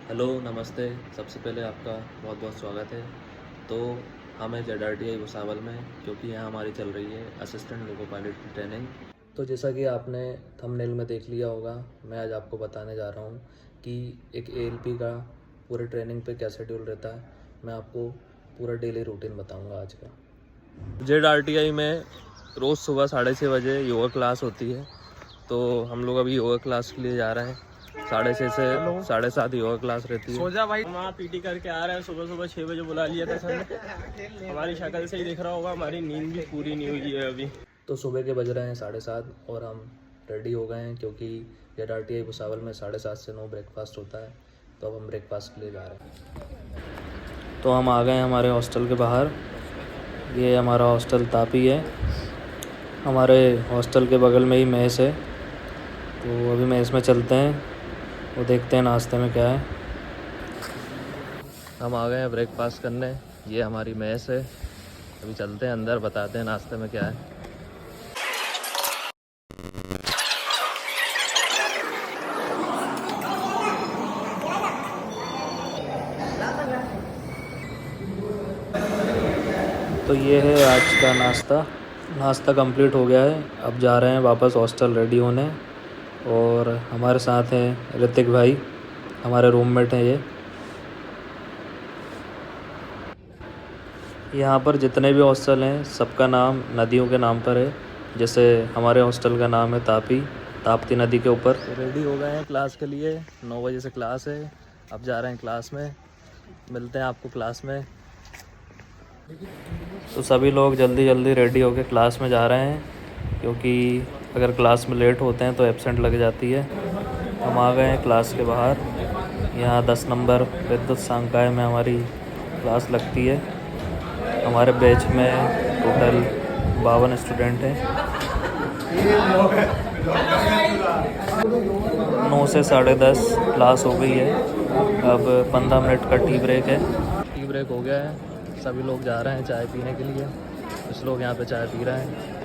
Hello नमस्ते। सबसे पहले आपका बहुत बहुत स्वागत है। तो हम हैं ZRTI भुसावल में, क्योंकि यहाँ हमारी चल रही है असिस्टेंट लोको पायलट की ट्रेनिंग। तो जैसा कि आपने थंबनेल में देख लिया होगा, मैं आज आपको बताने जा रहा हूँ कि एक ALP का पूरे ट्रेनिंग पे क्या शेड्यूल रहता है। मैं आपको पूरा डेली रूटीन बताऊँगा आज का। ZRTI में रोज़ सुबह 6:30 बजे योगा क्लास होती है। तो हम लोग अभी योगा क्लास के लिए जा रहे हैं। 6:30 से 7:30 योगा क्लास रहती है। सोचा भाई वहाँ पीटी करके आ रहे हैं। सुबह सुबह 6 बजे बुला लिया था सर ने। हमारी शक्ल से ही दिख रहा होगा, हमारी नींद भी पूरी नहीं हुई है अभी। तो सुबह के बज रहे हैं 7:30 और हम रेडी हो गए हैं, क्योंकि ZRTI भुसावल में 7:30 से 9 ब्रेकफास्ट होता है। तो अब हम ब्रेकफास्ट के लिए जा रहे हैं। तो हम आ गए हैं हमारे हॉस्टल के बाहर। ये हमारा हॉस्टल तापी है। हमारे हॉस्टल के बगल में ही मेस है। तो अभी मेस में चलते हैं, वो देखते हैं नाश्ते में क्या है। हम आ गए हैं ब्रेकफास्ट करने। ये हमारी मेस है। अभी चलते हैं अंदर, बताते हैं नाश्ते में क्या है। तो ये है आज का नाश्ता कंप्लीट हो गया है। अब जा रहे हैं वापस हॉस्टल रेडी होने। और हमारे साथ हैं ऋतिक भाई, हमारे रूममेट हैं ये। यहाँ पर जितने भी हॉस्टल हैं सबका नाम नदियों के नाम पर है। जैसे हमारे हॉस्टल का नाम है ताप्ती नदी के ऊपर। रेडी हो गए हैं क्लास के लिए। 9 बजे से क्लास है। अब जा रहे हैं क्लास में। मिलते हैं आपको क्लास में। तो सभी लोग जल्दी जल्दी रेडी होकर क्लास में जा रहे हैं, क्योंकि अगर क्लास में लेट होते हैं तो एब्सेंट लग जाती है। हम आ गए हैं क्लास के बाहर। यहाँ 10 नंबर विद्युत संकाय में हमारी क्लास लगती है। हमारे बैच में टोटल 52 स्टूडेंट हैं। 9 से 10:30 क्लास हो गई है। अब 15 मिनट का टी ब्रेक है। टी ब्रेक हो गया है। सभी लोग जा रहे हैं चाय पीने के लिए। कुछ लोग यहाँ पे चाय पी रहे हैं।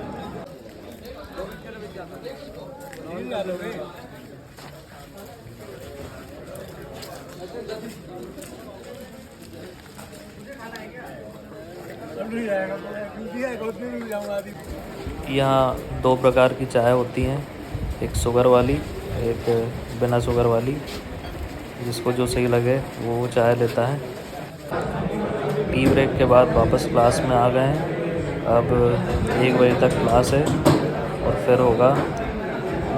यहाँ 2 प्रकार की चाय होती हैं, एक शुगर वाली, एक बिना शुगर वाली। जिसको जो सही लगे वो चाय लेता है। टी ब्रेक के बाद वापस क्लास में आ गए हैं। अब 1 बजे तक क्लास है और फिर होगा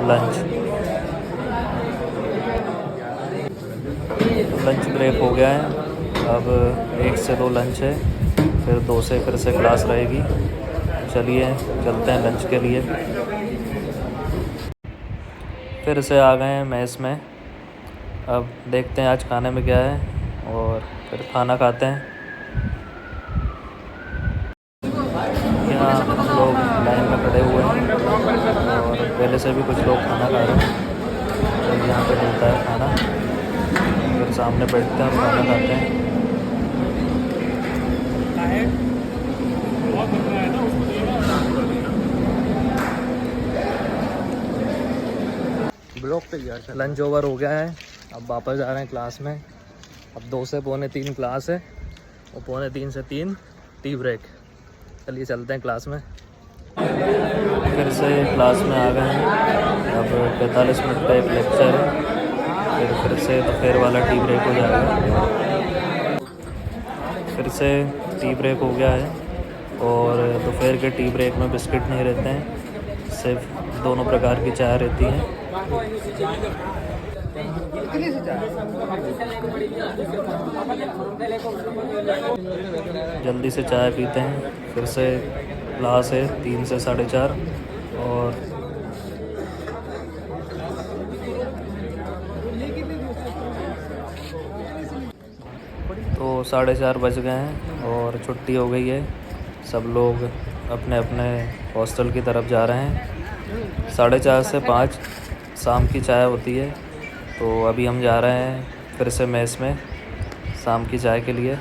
लंच। लंच ब्रेक हो गया है। अब 1 से 2 लंच है, फिर 2 से फिर से क्लास रहेगी। चलिए चलते हैं लंच के लिए। फिर से आ गए हैं मेस में। अब देखते हैं आज खाने में क्या है और फिर खाना खाते हैं। यहाँ लोग लाइन में खड़े हुए हैं और पहले से भी कुछ लोग खाना खा रहे हैं। तो यहाँ पे मिलता है खाना, फिर सामने बैठते हैं और खाना खाते हैं। लंच ओवर हो गया है। अब वापस जा रहे हैं क्लास में। अब 2 से 2:45 क्लास है और 2:45 से 3 टी ब्रेक। चलिए चलते हैं क्लास में। फिर से क्लास में आ गए हैं। अब 45 मिनट का एक लेक्चर है। फिर से दोपहर वाला टी ब्रेक हो जाएगा। फिर से टी ब्रेक हो गया है और दोपहर के टी ब्रेक में बिस्किट नहीं रहते हैं, सिर्फ दोनों प्रकार की चाय रहती है। जल्दी से चाय पीते हैं। फिर से क्लास है 3 से 4:30 और तो 4:30 बज गए हैं और छुट्टी हो गई है। सब लोग अपने अपने हॉस्टल की तरफ जा रहे हैं। 4:30 से 5 शाम की चाय होती है। तो अभी हम जा रहे हैं फिर से मेस में शाम की चाय के लिए।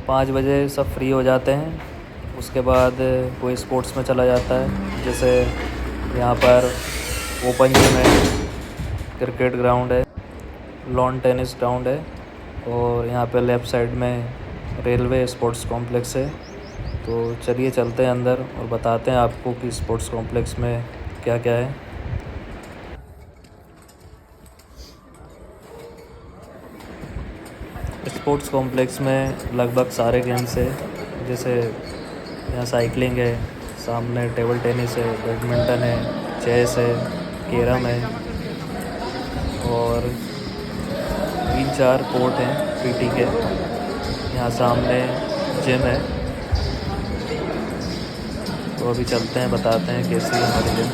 5 बजे सब फ्री हो जाते हैं। उसके बाद कोई स्पोर्ट्स में चला जाता है, जैसे यहाँ पर ओपन जिम है, क्रिकेट ग्राउंड है, लॉन टेनिस ग्राउंड है और यहाँ पे लेफ़्ट साइड में रेलवे स्पोर्ट्स कॉम्प्लेक्स है। तो चलिए चलते हैं अंदर और बताते हैं आपको कि स्पोर्ट्स कॉम्प्लेक्स में क्या क्या है। स्पोर्ट्स कॉम्प्लेक्स में लगभग सारे गेम्स है, जैसे यहाँ साइकिलिंग है, सामने टेबल टेनिस है, बैडमिंटन है, चेस है, कैरम है और 3-4 कोर्ट हैं पीटी के। यहाँ सामने जिम है। तो अभी चलते हैं, बताते हैं कैसी है हमारी जिम।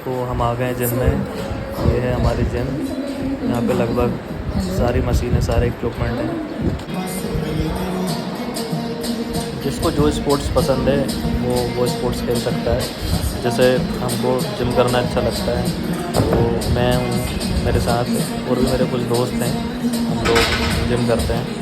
तो हम आ गए जिम में। ये है हमारी जिम। यहाँ पे लगभग सारी मशीनें, सारे इक्विपमेंट हैं। जिसको जो स्पोर्ट्स पसंद है वो स्पोर्ट्स खेल सकता है। जैसे हमको जिम करना अच्छा लगता है, तो मैं हूँ, मेरे साथ और भी मेरे कुछ दोस्त हैं, हम लोग जिम करते हैं।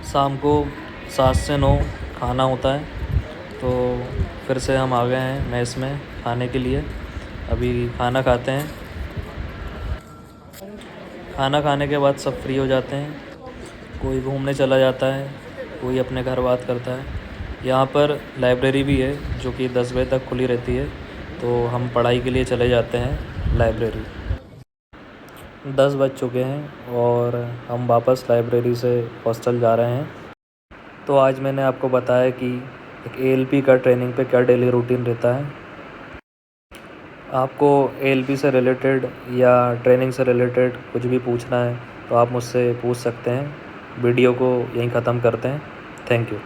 शाम को 7 से 9 खाना होता है। तो फिर से हम आ गए हैं मेस में खाने के लिए। अभी खाना खाते हैं। खाना खाने के बाद सब फ्री हो जाते हैं। कोई घूमने चला जाता है, कोई अपने घर बात करता है। यहाँ पर लाइब्रेरी भी है जो कि 10 बजे तक खुली रहती है। तो हम पढ़ाई के लिए चले जाते हैं लाइब्रेरी। 10 बज चुके हैं और हम वापस लाइब्रेरी से हॉस्टल जा रहे हैं। तो आज मैंने आपको बताया कि एक ALP का ट्रेनिंग पे क्या डेली रूटीन रहता है। आपको ALP से रिलेटेड या ट्रेनिंग से रिलेटेड कुछ भी पूछना है तो आप मुझसे पूछ सकते हैं। वीडियो को यहीं ख़त्म करते हैं। Thank you.